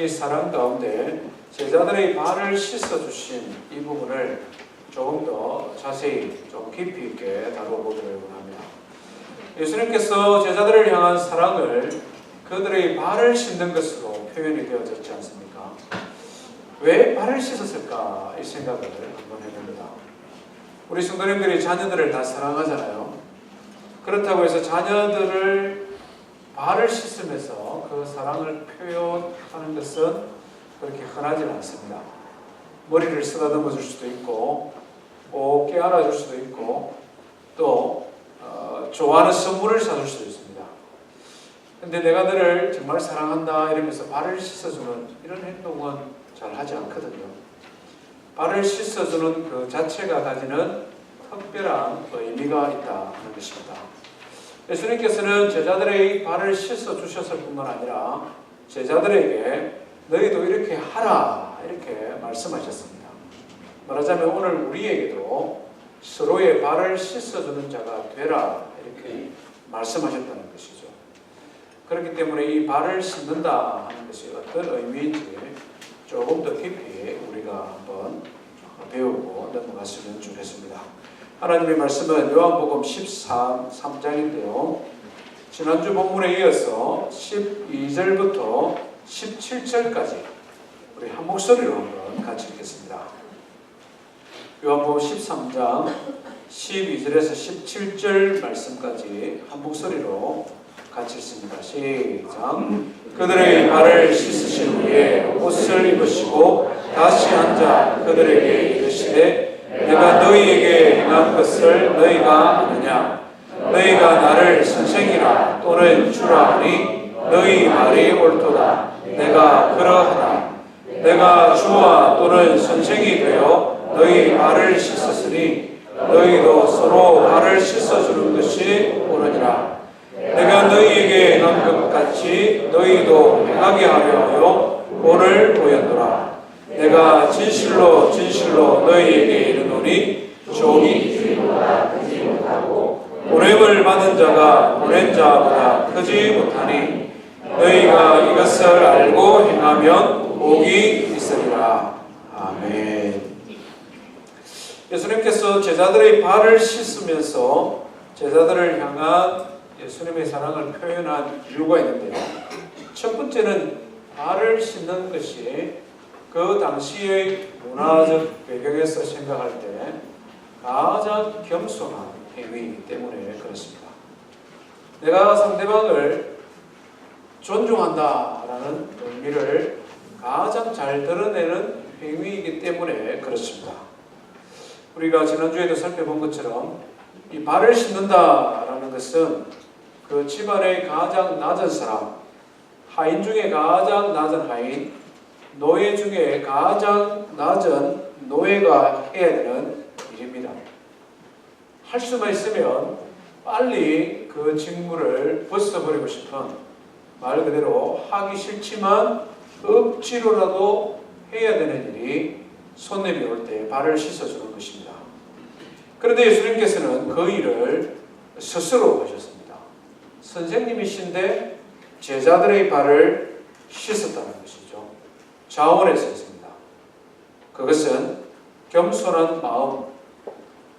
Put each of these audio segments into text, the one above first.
하나님의 사랑 가운데 제자들의 발을 씻어주신 이 부분을 조금 더 자세히 좀 깊이 있게 다뤄보기를 원합니다. 예수님께서 제자들을 향한 사랑을 그들의 발을 씻는 것으로 표현이 되어졌지 않습니까? 왜 발을 씻었을까? 이 생각을 한번 해봅니다. 우리 성도님들이 자녀들을 다 사랑하잖아요. 그렇다고 해서 자녀들을 발을 씻으면서 그 사랑을 표현하는 것은 그렇게 흔하지는 않습니다. 머리를 쓰다듬어 줄 수도 있고, 깨안아 줄 수도 있고, 또 좋아하는 선물을 사줄 수도 있습니다. 근데 내가 너를 정말 사랑한다 이러면서 발을 씻어주는 이런 행동은 잘 하지 않거든요. 발을 씻어주는 그 자체가 가지는 특별한 의미가 있다 하는 것입니다. 예수님께서는 제자들의 발을 씻어주셨을 뿐만 아니라 제자들에게 너희도 이렇게 하라 이렇게 말씀하셨습니다. 말하자면 오늘 우리에게도 서로의 발을 씻어주는 자가 되라 이렇게 말씀하셨다는 것이죠. 그렇기 때문에 이 발을 씻는다 하는 것이 어떤 의미인지 조금 더 깊이 우리가 한번 배우고 넘어갔으면 좋겠습니다. 하나님의 말씀은 요한복음 13장인데요. 지난주 본문에 이어서 12절부터 17절까지 우리 한 목소리로 한번 같이 읽겠습니다. 요한복음 13장 12절에서 17절 말씀까지 한 목소리로 같이 읽습니다. 시작. 그들의 발을 씻으신 후에 옷을 입으시고 다시 앉아 그들에게 이르시되 내가 너희에게 행한 것을 너희가 아느냐? 너희가 나를 선생이라 또는 주라 하니 너희 말이 옳도다. 내가 그러하다. 내가 주와 또는 선생이 되어 너희 발을 씻었으니 너희도 서로 발을 씻어주는 것이 옳으니라. 내가 너희에게 행한 것 같이 너희도 행하게 하려 하여 오늘 보였노라. 내가 진실로 진실로 너희에게 이르노니 종이 주인보다 크지 못하고 보냄을 받은 자가 보낸 자보다 크지 못하니 너희가 이것을 알고 행하면 복이 있으리라. 아멘. 예수님께서 제자들의 발을 씻으면서 제자들을 향한 예수님의 사랑을 표현한 이유가 있는데요. 첫 번째는 발을 씻는 것이 그 당시의 문화적 배경에서 생각할 때 가장 겸손한 행위이기 때문에 그렇습니다. 내가 상대방을 존중한다라는 의미를 가장 잘 드러내는 행위이기 때문에 그렇습니다. 우리가 지난주에도 살펴본 것처럼 이 발을 씻는다라는 것은 그 집안의 가장 낮은 사람, 하인 중에 가장 낮은 하인, 노예 중에 가장 낮은 노예가 해야 되는 일입니다. 할 수만 있으면 빨리 그 직무를 벗어버리고 싶은, 말 그대로 하기 싫지만 억지로라도 해야 되는 일이 손님이 올 때 발을 씻어주는 것입니다. 그런데 예수님께서는 그 일을 스스로 하셨습니다. 선생님이신데 제자들의 발을 씻었다는 것이죠. 자원해서 했습니다. 그것은 겸손한 마음,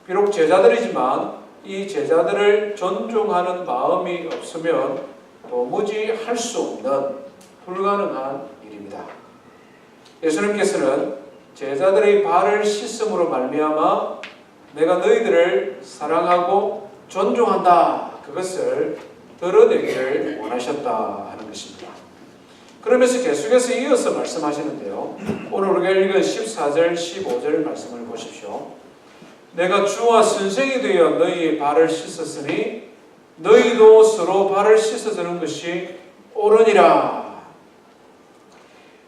비록 제자들이지만 이 제자들을 존중하는 마음이 없으면 도무지 할 수 없는 불가능한 일입니다. 예수님께서는 제자들의 발을 씻음으로 말미암아 내가 너희들을 사랑하고 존중한다, 그것을 드러내기를 원하셨다 하는 것입니다. 그러면서 계속해서 이어서 말씀하시는데요. 오늘 우리가 읽은 14절, 15절 말씀을 보십시오. 내가 주와 선생이 되어 너희의 발을 씻었으니 너희도 서로 발을 씻어주는 것이 옳으니라.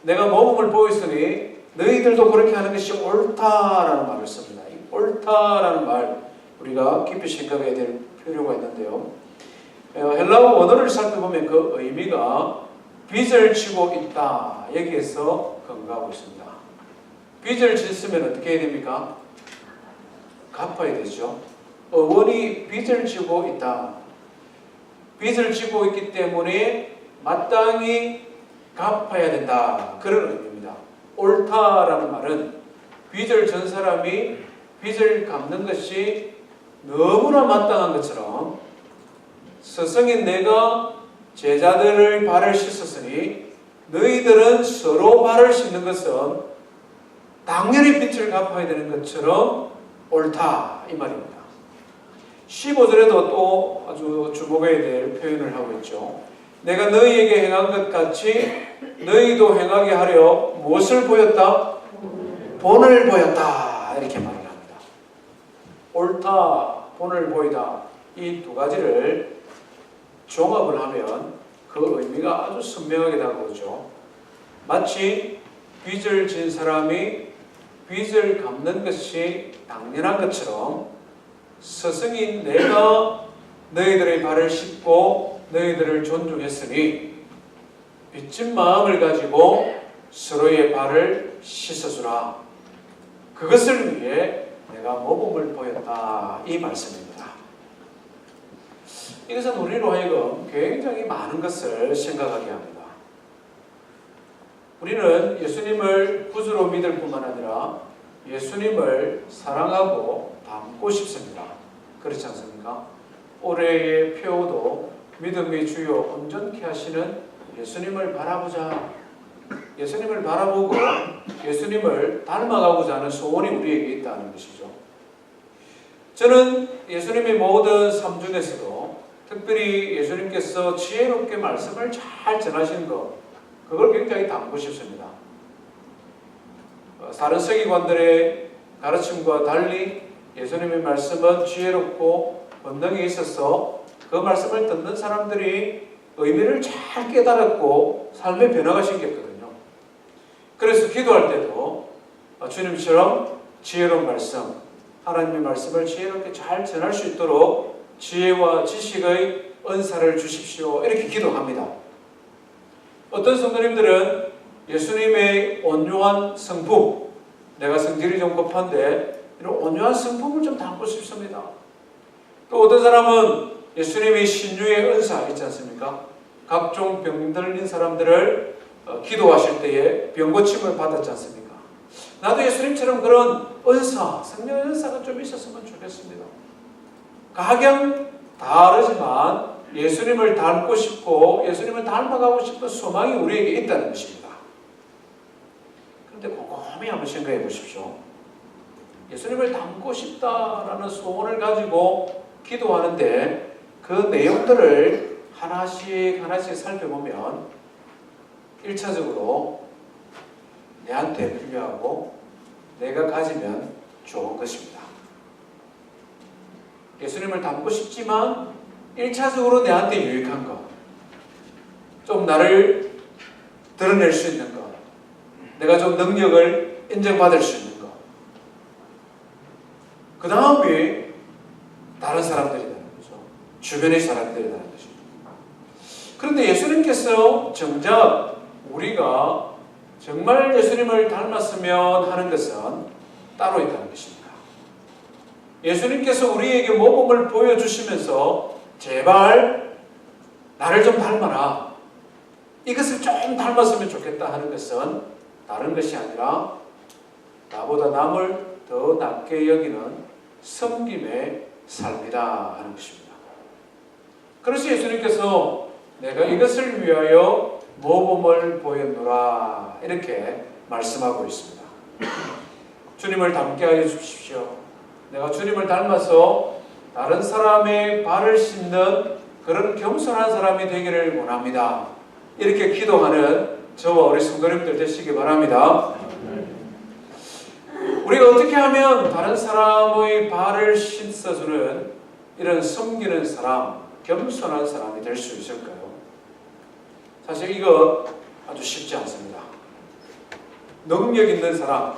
내가 모범을 보였으니 너희들도 그렇게 하는 것이 옳다라는 말을 씁니다. 이 옳다라는 말 우리가 깊이 생각해야 될 필요가 있는데요. 헬라어 원어를 살펴보면 그 의미가 빚을 지고 있다, 여기에서 근거하고 있습니다. 빚을 짓으면 어떻게 해야 됩니까? 갚아야 되죠. 어원이 빚을 지고 있다. 빚을 지고 있기 때문에 마땅히 갚아야 된다. 그런 의미입니다. 옳다라는 말은 빚을 진 사람이 빚을 갚는 것이 너무나 마땅한 것처럼 스승인 내가 제자들의 발을 씻었으니 너희들은 서로 발을 씻는 것은 당연히 빚을 갚아야 되는 것처럼 옳다 이 말입니다. 15절에도 또 아주 주목해야 될 표현을 하고 있죠. 내가 너희에게 행한 것 같이 너희도 행하게 하려 무엇을 보였다? 본을 보였다 이렇게 말을 합니다. 옳다, 본을 보이다 이 두 가지를 종합을 하면 그 의미가 아주 선명하게 다가오죠. 마치 빚을 진 사람이 빚을 갚는 것이 당연한 것처럼 스승인 내가 너희들의 발을 씻고 너희들을 존중했으니 빚진 마음을 가지고 서로의 발을 씻어주라. 그것을 위해 내가 모범을 보였다 이 말씀입니다. 이것은 우리로 하여금 굉장히 많은 것을 생각하게 합니다. 우리는 예수님을 구주로 믿을 뿐만 아니라 예수님을 사랑하고 닮고 싶습니다. 그렇지 않습니까? 올해의 표도 믿음의 주요 온전케 하시는 예수님을 바라보자. 예수님을 바라보고 예수님을 닮아가고자 하는 소원이 우리에게 있다는 것이죠. 저는 예수님의 모든 삶 중에서도 특별히 예수님께서 지혜롭게 말씀을 잘 전하시는 것, 그걸 굉장히 닮고 싶습니다. 다른 서기관들의 가르침과 달리 예수님의 말씀은 지혜롭고 본능이 있어서 그 말씀을 듣는 사람들이 의미를 잘 깨달았고 삶의 변화가 생겼거든요. 그래서 기도할 때도 주님처럼 지혜로운 말씀, 하나님의 말씀을 지혜롭게 잘 전할 수 있도록 지혜와 지식의 은사를 주십시오. 이렇게 기도합니다. 어떤 성도님들은 예수님의 온유한 성품, 내가 성질이 좀 급한데 이런 온유한 성품을 좀 담고 싶습니다. 또 어떤 사람은 예수님의 신유의 은사 있지 않습니까? 각종 병 들린 사람들을 기도하실 때에 병고침을 받았지 않습니까? 나도 예수님처럼 그런 은사, 성령의 은사가 좀 있었으면 좋겠습니다. 각양 다르지만 예수님을 닮고 싶고 예수님을 닮아가고 싶은 소망이 우리에게 있다는 것입니다. 그런데 곰곰이 한번 생각해 보십시오. 예수님을 닮고 싶다라는 소원을 가지고 기도하는데 그 내용들을 하나씩 하나씩 살펴보면 1차적으로 내한테 필요하고 내가 가지면 좋은 것입니다. 예수님을 닮고 싶지만 1차적으로 내한테 유익한 것, 좀 나를 드러낼 수 있는 것, 내가 좀 능력을 인정받을 수 있는 것, 그 다음에 다른 사람들이라는 거죠. 주변의 사람들이라는 것이죠. 그런데 예수님께서 정작 우리가 정말 예수님을 닮았으면 하는 것은 따로 있다는 것입니다. 예수님께서 우리에게 모범을 보여주시면서 제발 나를 좀 닮아라. 이것을 좀 닮았으면 좋겠다 하는 것은 다른 것이 아니라 나보다 남을 더 낮게 여기는 섬김의 삶이다 하는 것입니다. 그래서 예수님께서 내가 이것을 위하여 모범을 보였노라 이렇게 말씀하고 있습니다. 주님을 닮게 하여 주십시오. 내가 주님을 닮아서 다른 사람의 발을 씻는 그런 겸손한 사람이 되기를 원합니다. 이렇게 기도하는 저와 우리 성도님들 되시기 바랍니다. 우리가 어떻게 하면 다른 사람의 발을 씻어주는 이런 섬기는 사람, 겸손한 사람이 될 수 있을까요? 사실 이거 아주 쉽지 않습니다. 능력 있는 사람,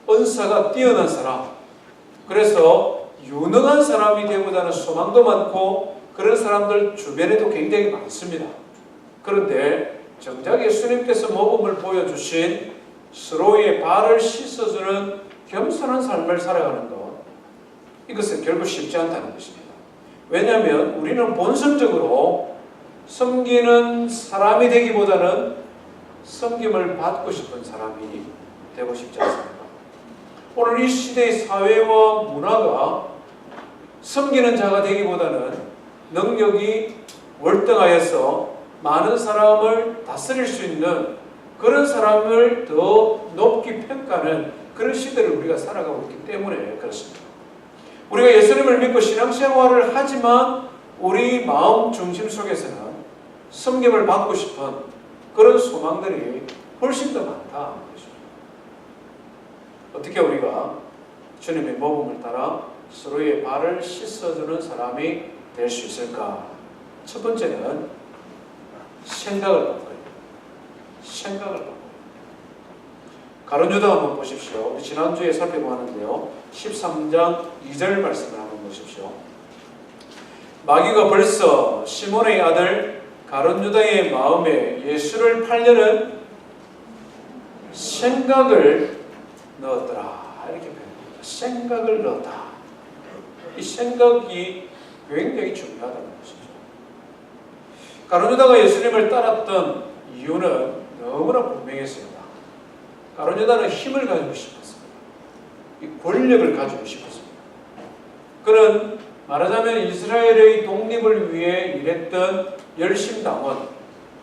은사가 뛰어난 사람, 그래서 유능한 사람이 되고자 하는 소망도 많고 그런 사람들 주변에도 굉장히 많습니다. 그런데 정작 예수님께서 모범을 보여주신 서로의 발을 씻어주는 겸손한 삶을 살아가는 것, 이것은 결국 쉽지 않다는 것입니다. 왜냐하면 우리는 본성적으로 섬기는 사람이 되기보다는 섬김을 받고 싶은 사람이 되고 싶지 않습니까? 오늘 이 시대의 사회와 문화가 섬기는 자가 되기보다는 능력이 월등하여서 많은 사람을 다스릴 수 있는 그런 사람을 더 높이 평가하는 그런 시대를 우리가 살아가고 있기 때문에 그렇습니다. 우리가 예수님을 믿고 신앙생활을 하지만 우리 마음 중심 속에서는 섬김을 받고 싶은 그런 소망들이 훨씬 더 많다는 것입니다. 어떻게 우리가 주님의 모범을 따라 서로의 발을 씻어주는 사람이 될 수 있을까? 첫 번째는 생각을 바꿔요. 생각을 바꿔요. 가룟 유다 한번 보십시오. 우리 지난주에 살펴보았는데요. 13장 2절 말씀을 한번 보십시오. 마귀가 벌써 시몬의 아들 가룟 유다의 마음에 예수를 팔려는 생각을 넣었더라. 이렇게 표현합니다. 생각을 넣었다. 이 생각이 굉장히 중요하다는 것이죠. 가룟 유다가 예수님을 따랐던 이유는 너무나 분명했습니다. 가룟 유다는 힘을 가지고 싶었습니다. 이 권력을 가지고 싶었습니다. 그는 말하자면 이스라엘의 독립을 위해 일했던 열심당원,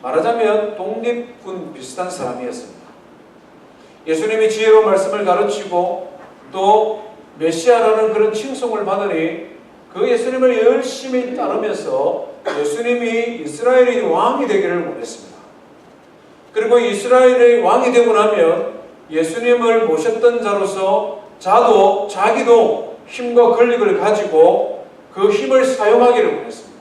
말하자면 독립군 비슷한 사람이었습니다. 예수님이 지혜로운 말씀을 가르치고 또 메시아라는 그런 칭송을 받으니 그 예수님을 열심히 따르면서 예수님이 이스라엘의 왕이 되기를 원했습니다. 그리고 이스라엘의 왕이 되고 나면 예수님을 모셨던 자로서 자기도 힘과 권력을 가지고 그 힘을 사용하기를 원했습니다.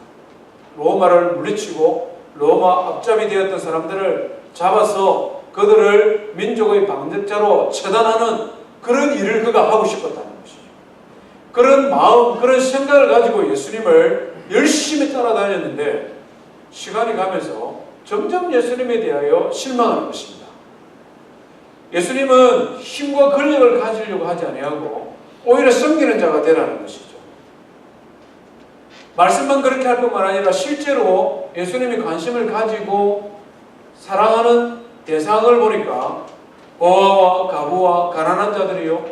로마를 물리치고 로마 앞잡이 되었던 사람들을 잡아서 그들을 민족의 방적자로 처단하는 그런 일을 그가 하고 싶었다는 것이죠. 그런 마음, 그런 생각을 가지고 예수님을 열심히 따라다녔는데 시간이 가면서 점점 예수님에 대하여 실망하는 것입니다. 예수님은 힘과 권력을 가지려고 하지 아니하고 오히려 섬기는 자가 되라는 것이죠. 말씀만 그렇게 할 뿐만 아니라 실제로 예수님이 관심을 가지고 사랑하는 대상을 보니까 고아와 가부와 가난한 자들이요,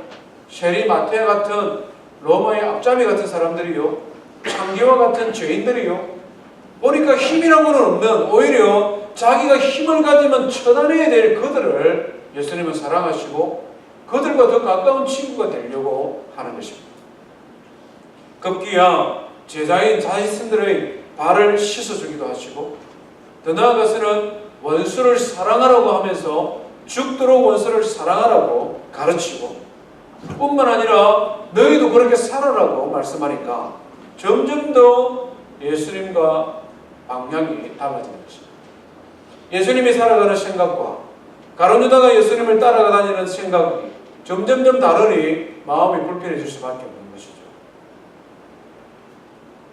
쉐리 마테 같은 로마의 앞잡이 같은 사람들이요, 창기와 같은 죄인들이요, 보니까 힘이라고는 없는 오히려 자기가 힘을 가지면 처단해야 될 그들을 예수님은 사랑하시고 그들과 더 가까운 친구가 되려고 하는 것입니다. 급기야 제자인 자신들의 발을 씻어주기도 하시고 더 나아가서는 원수를 사랑하라고 하면서 죽도록 원수를 사랑하라고 가르치고 뿐만 아니라 너희도 그렇게 살아라고 말씀하니까 점점 더 예수님과 방향이 달라지는 것입니다. 예수님이 살아가는 생각과 가룟 유다가 예수님을 따라다니는 생각이 점점점 다르니 마음이 불편해질 수밖에 없는 것이죠.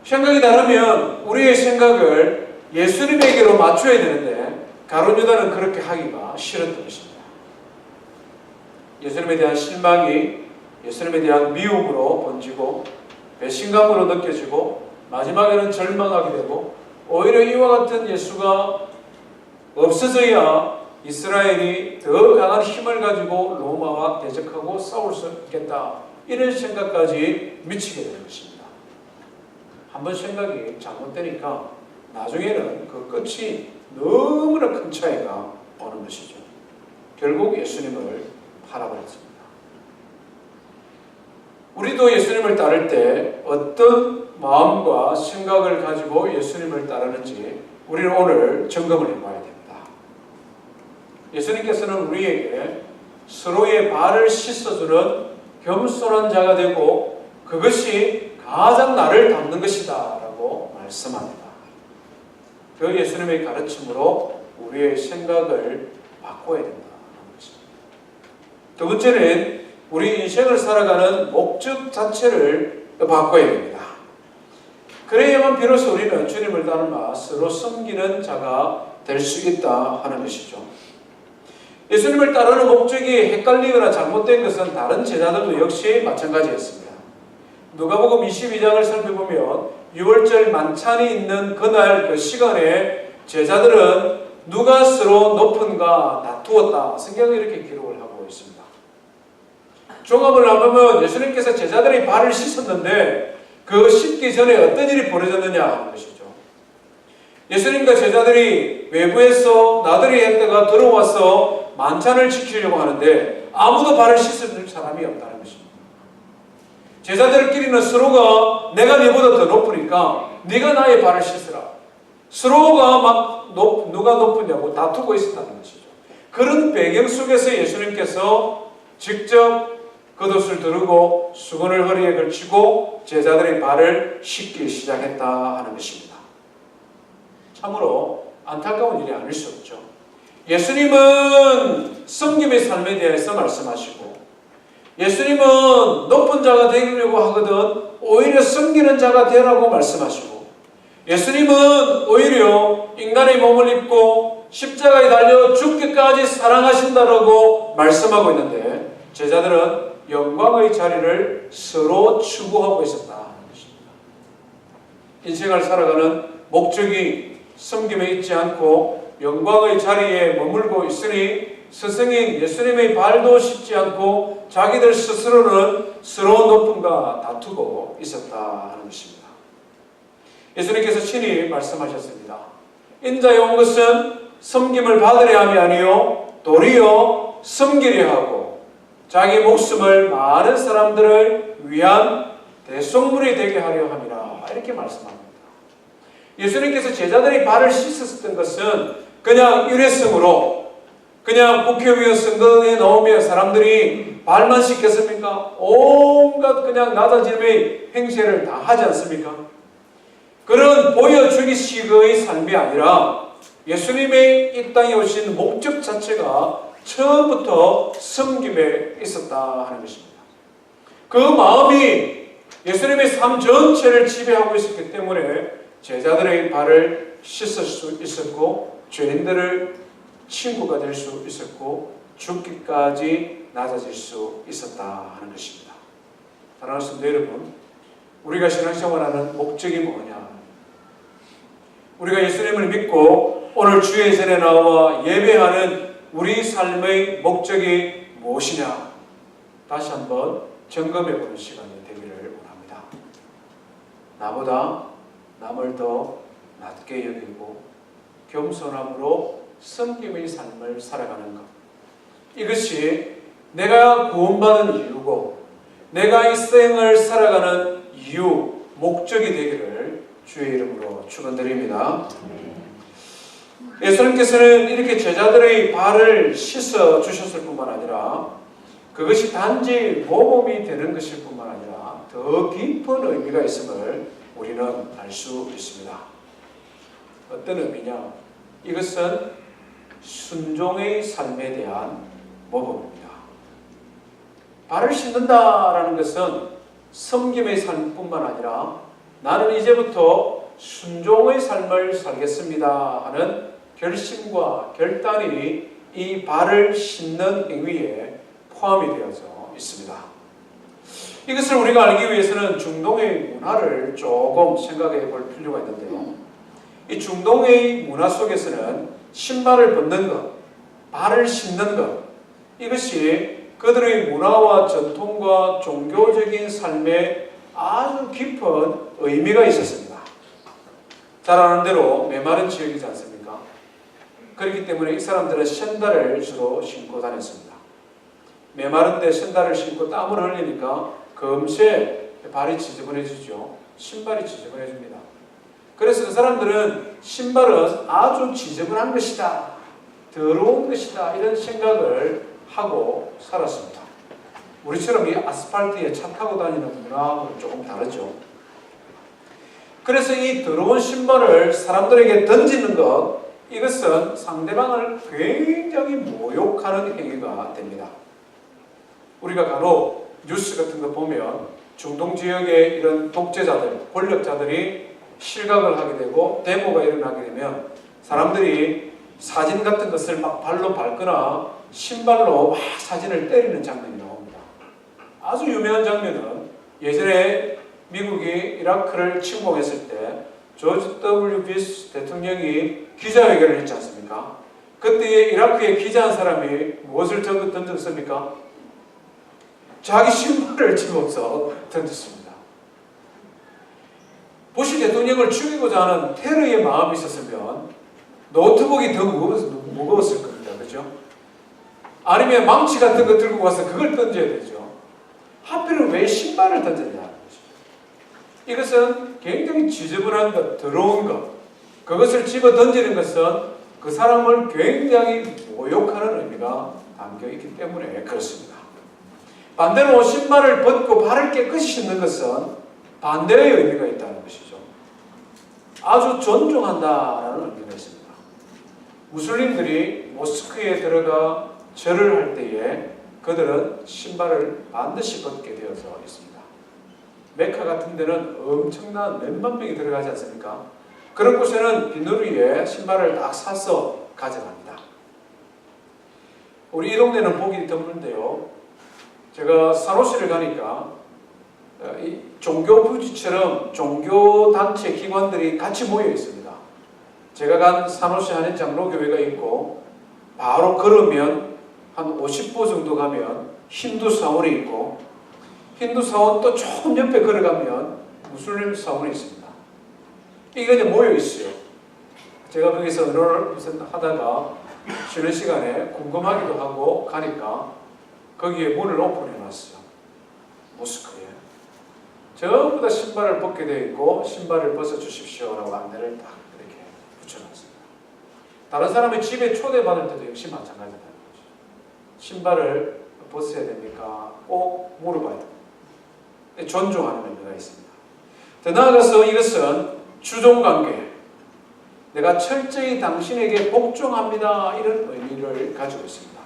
생각이 다르면 우리의 생각을 예수님에게로 맞춰야 되는데 가룟 유다는 그렇게 하기가 싫었던 것입니다. 예수님에 대한 실망이 예수님에 대한 미움으로 번지고 배신감으로 느껴지고 마지막에는 절망하게 되고 오히려 이와 같은 예수가 없어져야 이스라엘이 더 강한 힘을 가지고 로마와 대적하고 싸울 수 있겠다. 이런 생각까지 미치게 되는 것입니다. 한번 생각이 잘못되니까 나중에는 그 끝이 너무나 큰 차이가 오는 것이죠. 결국 예수님을 팔아버렸습니다. 우리도 예수님을 따를 때 어떤 마음과 생각을 가지고 예수님을 따르는지 우리는 오늘 점검을 해봐야 됩니다. 예수님께서는 우리에게 서로의 발을 씻어주는 겸손한 자가 되고 그것이 가장 나를 닮는 것이다 라고 말씀합니다. 그 예수님의 가르침으로 우리의 생각을 바꿔야 된다는 것입니다. 두 번째는 우리 인생을 살아가는 목적 자체를 바꿔야 됩니다. 그래야만 비로소 우리는 주님을 닮아 서로 섬기는 자가 될 수 있다 하는 것이죠. 예수님을 따르는 목적이 헷갈리거나 잘못된 것은 다른 제자들도 역시 마찬가지였습니다. 누가복음 22장을 살펴보면 6월절 만찬이 있는 그날 그 시간에 제자들은 누가 서로 높은가 다투었다. 성경은 이렇게 기록을 하고 있습니다. 종합을 해보면 예수님께서 제자들의 발을 씻었는데 그 씻기 전에 어떤 일이 벌어졌느냐 하는 것이죠. 예수님과 제자들이 외부에서 나들이 했다가 들어와서 만찬을 지키려고 하는데 아무도 발을 씻을 사람이 없다는 것입니다. 제자들끼리는 서로가 내가 네보다 더 높으니까 네가 나의 발을 씻으라. 서로가 막 누가 높으냐고 다투고 있었다는 것이죠. 그런 배경 속에서 예수님께서 직접 겉옷을 두르고 수건을 허리에 걸치고 제자들의 발을 씻기 시작했다 하는 것입니다. 참으로 안타까운 일이 아닐 수 없죠. 예수님은 섬김의 삶에 대해서 말씀하시고 예수님은 높은 자가 되려고 하거든 오히려 섬기는 자가 되라고 말씀하시고 예수님은 오히려 인간의 몸을 입고 십자가에 달려 죽기까지 사랑하신다라고 말씀하고 있는데 제자들은 영광의 자리를 서로 추구하고 있었다 하는 것입니다. 인생을 살아가는 목적이 섬김에 있지 않고 영광의 자리에 머물고 있으니 스승인 예수님의 발도 씻지 않고 자기들 스스로는 서로 높음과 다투고 있었다 하는 것입니다. 예수님께서 친히 말씀하셨습니다. 인자에 온 것은 섬김을 받으려 함이 아니요 도리어 섬기려 하고 자기 목숨을 많은 사람들을 위한 대속물이 되게 하려 함이라 이렇게 말씀합니다. 예수님께서 제자들의 발을 씻었던 것은 그냥 일회성으로 그냥 국회의원 선거에 나오면 사람들이 발만 씻겠습니까? 온갖 그냥 낮아짐의 행세를 다 하지 않습니까? 그런 보여주기식의 삶이 아니라 예수님의 이 땅에 오신 목적 자체가 처음부터 섬김에 있었다 하는 것입니다. 그 마음이 예수님의 삶 전체를 지배하고 있었기 때문에 제자들의 발을 씻을 수 있었고 죄인들을 친구가 될 수 있었고 죽기까지 낮아질 수 있었다 하는 것입니다. 사랑하는 성도 여러분, 우리가 신앙생활하는 목적이 뭐냐? 우리가 예수님을 믿고 오늘 주의 전에 나와 예배하는 우리 삶의 목적이 무엇이냐? 다시 한번 점검해보는 시간이 되기를 원합니다. 나보다 남을 더 낮게 여기고 겸손함으로 섬김의 삶을 살아가는 것. 이것이 내가 구원받은 이유고 내가 이 생을 살아가는 이유, 목적이 되기를 주의 이름으로 축원드립니다. 예수님께서는 이렇게 제자들의 발을 씻어 주셨을 뿐만 아니라 그것이 단지 모범이 되는 것일 뿐만 아니라 더 깊은 의미가 있음을 우리는 알 수 있습니다. 어떤 의미냐? 이것은 순종의 삶에 대한 모범입니다. 발을 씻는다라는 것은 섬김의 삶뿐만 아니라 나는 이제부터 순종의 삶을 살겠습니다 하는 결심과 결단이 이 발을 씻는 행위에 포함이 되어져 있습니다. 이것을 우리가 알기 위해서는 중동의 문화를 조금 생각해 볼 필요가 있는데요. 이 중동의 문화 속에서는 신발을 벗는 것, 발을 씻는 것, 이것이 그들의 문화와 전통과 종교적인 삶에 아주 깊은 의미가 있었습니다. 잘 아는 대로 메마른 지역이지 않습니까? 그렇기 때문에 이 사람들은 샌들을 주로 신고 다녔습니다. 메마른데 샌들을 신고 땀을 흘리니까 금세 발이 지저분해지죠. 신발이 지저분해집니다. 그래서 그 사람들은 신발은 아주 지저분한 것이다, 더러운 것이다 이런 생각을 하고 살았습니다. 우리처럼 이 아스팔트에 차 타고 다니는 문화하고는 조금 다르죠. 그래서 이 더러운 신발을 사람들에게 던지는 것, 이것은 상대방을 굉장히 모욕하는 행위가 됩니다. 우리가 간혹 뉴스 같은 거 보면 중동 지역의 이런 독재자들, 권력자들이 실각을 하게 되고 데모가 일어나게 되면 사람들이 사진 같은 것을 막 발로 밟거나 신발로 막 사진을 때리는 장면이 나옵니다. 아주 유명한 장면은 예전에 미국이 이라크를 침공했을 때 조지 W. 부시 대통령이 기자회견을 했지 않습니까? 그때에 이라크에 기자한 사람이 무엇을 던졌습니까? 자기 신발을 집어서 던졌습니다. 부시 대통령을 죽이고자 하는 테러의 마음이 있었으면 노트북이 더 무거웠을 겁니다. 그죠? 아니면 망치 같은 거 들고 가서 그걸 던져야 되죠. 하필은 왜 신발을 던졌냐? 이것은 굉장히 지저분한 것, 더러운 것, 그것을 집어 던지는 것은 그 사람을 굉장히 모욕하는 의미가 담겨있기 때문에 그렇습니다. 반대로 신발을 벗고 발을 깨끗이 씻는 것은 반대의 의미가 있다는 것이죠. 아주 존중한다라는 의미가 있습니다. 무슬림들이 모스크에 들어가 절을 할 때에 그들은 신발을 반드시 벗게 되어져 있습니다. 메카 같은 데는 엄청난 몇만 명이 들어가지 않습니까? 그런 곳에는 비누리에 신발을 딱 사서 가져갑니다. 우리 이 동네는 보기 드문데요. 제가 산호시를 가니까 이 종교 부지처럼 종교단체 기관들이 같이 모여 있습니다. 제가 간 산호시 한인 장로교회가 있고 바로 걸으면 한 50보 정도 가면 힌두 사원이 있고 힌두 사원 또 조금 옆에 걸어가면 무슬림 사원이 있습니다. 이게 이제 모여 있어요. 제가 거기서 언어를 하다가 쉬는 시간에 궁금하기도 하고 가니까 거기에 문을 오픈해 놨어요. 모스크에. 전부 다 신발을 벗게 되어 있고 신발을 벗어 주십시오라고 안내를 딱 이렇게 붙여놨습니다. 다른 사람의 집에 초대받을 때도 역시 마찬가지라는 거죠. 신발을 벗어야 됩니까? 꼭 물어봐야 됩니다. 존중하는 의미가 있습니다. 더 나아가서 이것은 주종관계, 내가 철저히 당신에게 복종합니다, 이런 의미를 가지고 있습니다.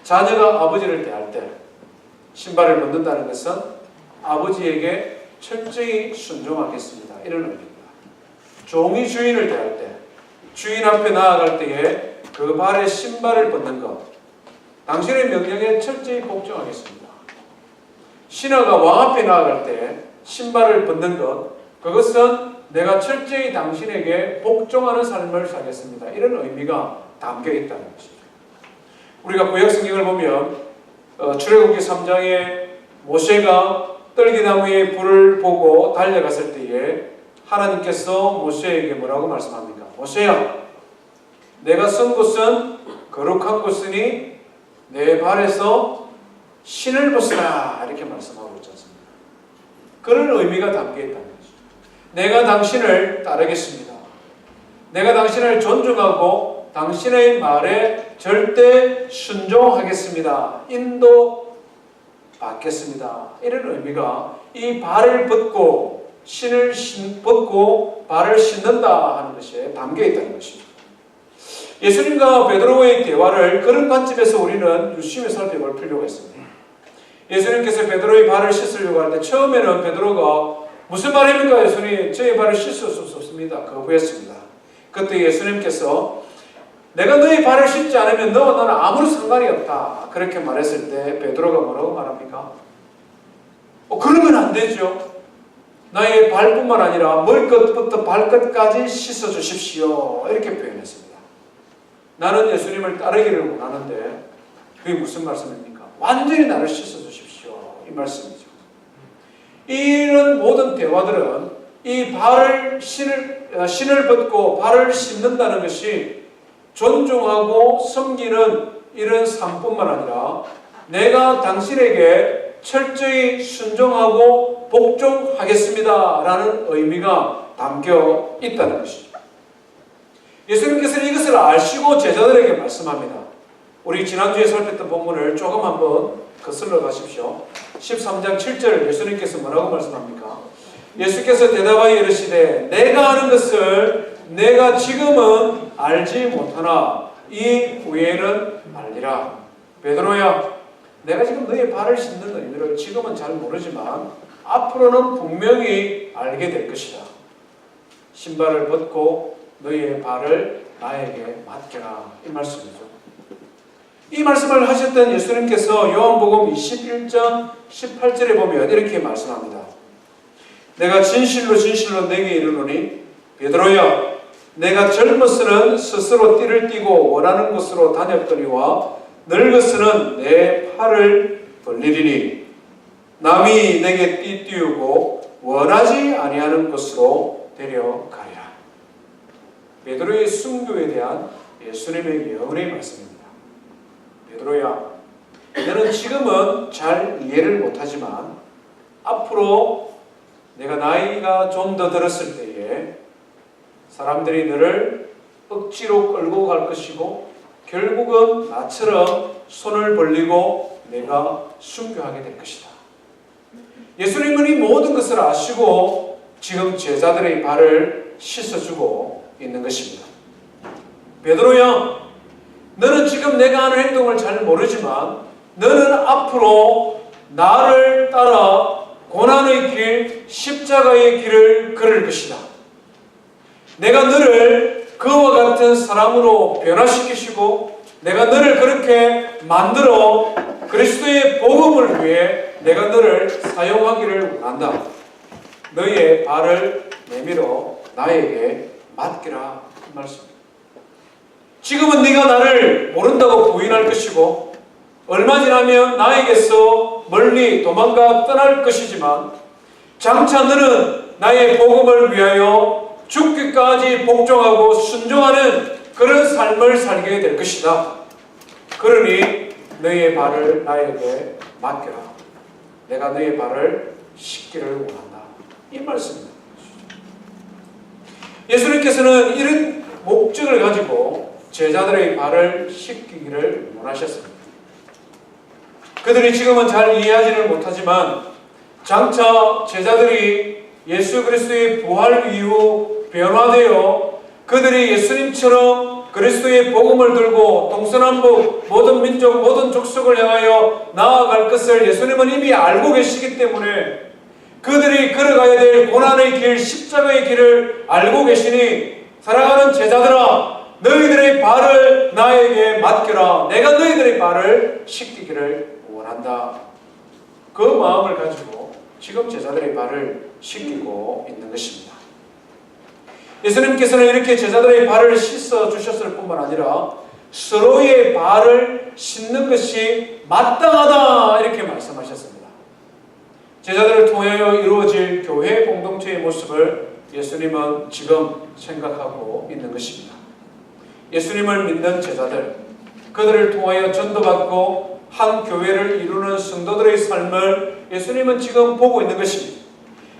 자녀가 아버지를 대할 때 신발을 벗는다는 것은 아버지에게 철저히 순종하겠습니다, 이런 의미입니다. 종이 주인을 대할 때, 주인 앞에 나아갈 때에 그 발에 신발을 벗는 것, 당신의 명령에 철저히 복종하겠습니다. 신하가 왕 앞에 나아갈 때 신발을 벗는 것, 그것은 내가 철저히 당신에게 복종하는 삶을 살겠습니다, 이런 의미가 담겨 있다는 것이죠. 우리가 구약성경을 보면 출애굽기 3장에 모세가 떨기나무의 불을 보고 달려갔을 때에 하나님께서 모세에게 뭐라고 말씀합니까? 모세야, 내가 선 곳은 거룩한 곳이니 내 발에서 신을 벗으라, 이렇게 말씀하고 있지 않습니까? 그런 의미가 담겨 있다는 거죠. 내가 당신을 따르겠습니다. 내가 당신을 존중하고 당신의 말에 절대 순종하겠습니다. 인도 받겠습니다. 이런 의미가 이 발을 벗고 신을 벗고 발을 신는다 하는 것에 담겨 있다는 것입니다. 예수님과 베드로의 대화를 그런 관점에서 우리는 유심히 살펴볼 필요가 있습니다. 예수님께서 베드로의 발을 씻으려고 할 때 처음에는 베드로가 무슨 말입니까? 예수님, 저의 발을 씻을 수 없습니다. 거부했습니다. 그때 예수님께서 내가 너의 발을 씻지 않으면 너와 나는 아무런 상관이 없다, 그렇게 말했을 때 베드로가 뭐라고 말합니까? 그러면 안 되죠. 나의 발뿐만 아니라 머리끝부터 발끝까지 씻어 주십시오, 이렇게 표현했습니다. 나는 예수님을 따르기를 원하는데 그게 무슨 말씀입니까? 완전히 나를 씻어 주십시오, 이 말씀이죠. 이런 모든 대화들은 이 발을 신을 벗고 발을 씻는다는 것이 존중하고 섬기는 이런 삶뿐만 아니라 내가 당신에게 철저히 순종하고 복종하겠습니다 라는 의미가 담겨 있다는 것이죠. 예수님께서는 이것을 아시고 제자들에게 말씀합니다. 우리 지난주에 살폈던 본문을 조금 한번 거슬러 가십시오. 13장 7절 예수님께서 뭐라고 말씀합니까? 예수께서 대답하여 이르시되 내가 아는 것을 내가 지금은 알지 못하나 이 후에는 알리라. 베드로야, 내가 지금 너의 발을 씻는 의미를 지금은 잘 모르지만 앞으로는 분명히 알게 될 것이다. 신발을 벗고 너의 발을 나에게 맡겨라, 이 말씀이죠. 이 말씀을 하셨던 예수님께서 요한복음 21장 18절에 보면 이렇게 말씀합니다. 내가 진실로 진실로 내게 이르노니 베드로야, 내가 젊었으는 스스로 띠를 띠고 원하는 곳으로 다녔거니와 늙었으는 내 팔을 벌리리니 남이 내게 띠 띄우고 원하지 아니하는 곳으로 데려가리라. 베드로의 순교에 대한 예수님의 예언의 말씀입니다. 베드로야, 너는 지금은 잘 이해를 못하지만 앞으로 내가 나이가 좀 더 들었을 때에 사람들이 너를 억지로 끌고 갈 것이고 결국은 나처럼 손을 벌리고 내가 순교하게 될 것이다. 예수님은 이 모든 것을 아시고 지금 제자들의 발을 씻어주고 있는 것입니다. 베드로야, 너는 지금 내가 하는 행동을 잘 모르지만 너는 앞으로 나를 따라 고난의 길, 십자가의 길을 걸을 것이다. 내가 너를 그와 같은 사람으로 변화시키시고 내가 너를 그렇게 만들어 그리스도의 복음을 위해 내가 너를 사용하기를 원한다. 너의 발을 내밀어 나에게 맡기라. 그 말씀입니다. 지금은 네가 나를 모른다고 부인할 것이고 얼마 지나면 나에게서 멀리 도망가 떠날 것이지만 장차 너는 나의 복음을 위하여 죽기까지 복종하고 순종하는 그런 삶을 살게 될 것이다. 그러니 너의 발을 나에게 맡겨라. 내가 너의 발을 씻기를 원한다. 이 말씀입니다. 예수님께서는 이런 목적을 가지고 제자들의 발을 씻기기를 원하셨습니다. 그들이 지금은 잘 이해하지는 못하지만 장차 제자들이 예수 그리스도의 부활 이후 변화되어 그들이 예수님처럼 그리스도의 복음을 들고 동서남북 모든 민족 모든 족속을 향하여 나아갈 것을 예수님은 이미 알고 계시기 때문에 그들이 걸어가야 될 고난의 길, 십자가의 길을 알고 계시니 사랑하는 제자들아, 너희들의 발을 나에게 맡겨라. 내가 너희들의 발을 씻기기를 원한다. 그 마음을 가지고 지금 제자들의 발을 씻기고 있는 것입니다. 예수님께서는 이렇게 제자들의 발을 씻어 주셨을 뿐만 아니라 서로의 발을 씻는 것이 마땅하다 이렇게 말씀하셨습니다. 제자들을 통하여 이루어질 교회 공동체의 모습을 예수님은 지금 생각하고 있는 것입니다. 예수님을 믿는 제자들, 그들을 통하여 전도받고 한 교회를 이루는 성도들의 삶을 예수님은 지금 보고 있는 것입니다.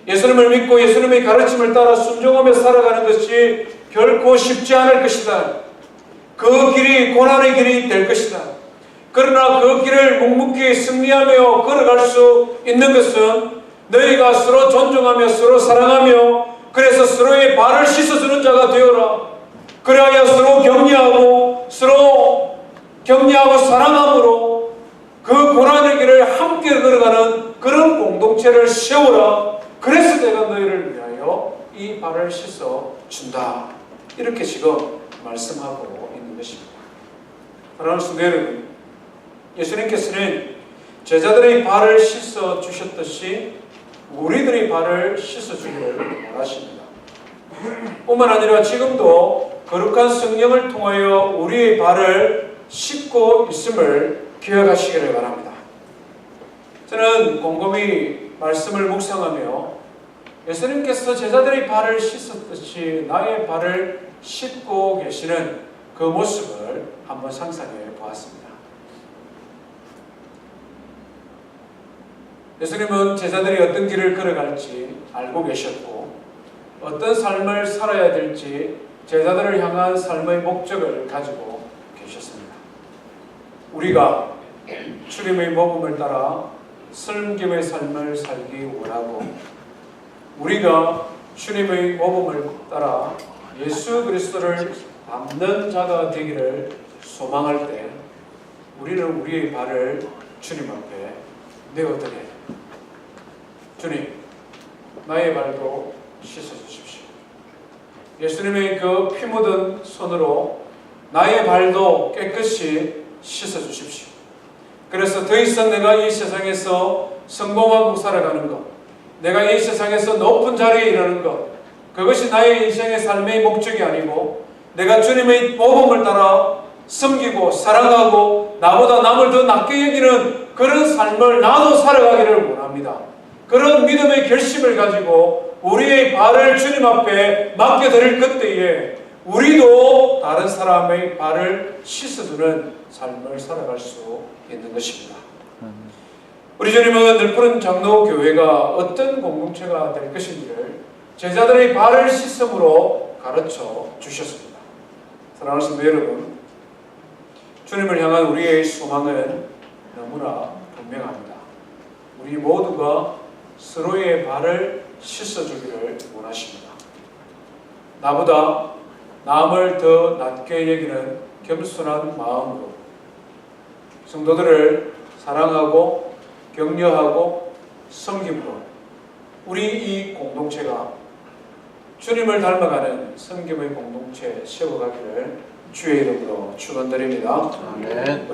예수님을 믿고 예수님의 가르침을 따라 순종하며 살아가는 것이 결코 쉽지 않을 것이다. 그 길이 고난의 길이 될 것이다. 그러나 그 길을 묵묵히 승리하며 걸어갈 수 있는 것은 너희가 서로 존중하며 서로 사랑하며 그래서 서로의 발을 씻어주는 자가 되어라. 그래야 서로 격려하고 사랑함으로 그 고난의 길을 함께 걸어가는 그런 공동체를 세우라. 그래서 내가 너희를 위하여 이 발을 씻어 준다. 이렇게 지금 말씀하고 있는 것입니다. 사랑하는 성도 여러분, 예수님께서는 제자들의 발을 씻어 주셨듯이 우리들의 발을 씻어 주기를 원하십니다. 뿐만 아니라 지금도 거룩한 성령을 통하여 우리의 발을 씻고 있음을 기억하시기를 바랍니다. 저는 곰곰이 말씀을 묵상하며 예수님께서 제자들의 발을 씻었듯이 나의 발을 씻고 계시는 그 모습을 한번 상상해 보았습니다. 예수님은 제자들이 어떤 길을 걸어갈지 알고 계셨고 어떤 삶을 살아야 될지 제자들을 향한 삶의 목적을 가지고 계셨습니다. 우리가 주님의 복음을 따라 섬김의 삶을 살기 원하고 우리가 주님의 복음을 따라 예수 그리스도를 닮는 자가 되기를 소망할 때 우리는 우리의 발을 주님 앞에 내어드려야 해요. 주님, 나의 발도 씻어주십시오. 예수님의 그 피 묻은 손으로 나의 발도 깨끗이 씻어주십시오. 그래서 더 이상 내가 이 세상에서 성공하고 살아가는 것, 내가 이 세상에서 높은 자리에 이르는 것, 그것이 나의 인생의 삶의 목적이 아니고 내가 주님의 모범을 따라 섬기고 사랑하고 나보다 남을 더 낮게 여기는 그런 삶을 나도 살아가기를 원합니다. 그런 믿음의 결심을 가지고 우리의 발을 주님 앞에 맡겨드릴 그때에 우리도 다른 사람의 발을 씻어주는 삶을 살아갈 수 있는 것입니다. 우리 주님은 늘푸른 장로교회가 어떤 공동체가 될 것인지를 제자들의 발을 씻음으로 가르쳐 주셨습니다. 사랑하는 성도 여러분, 주님을 향한 우리의 소망은 너무나 분명합니다. 우리 모두가 서로의 발을 씻어주기를 원하십니다. 나보다 남을 더 낮게 여기는 겸손한 마음으로 성도들을 사랑하고 격려하고 섬김으로 우리 이 공동체가 주님을 닮아가는 섬김의 공동체 세워가기를 주의 이름으로 축원드립니다. 아멘.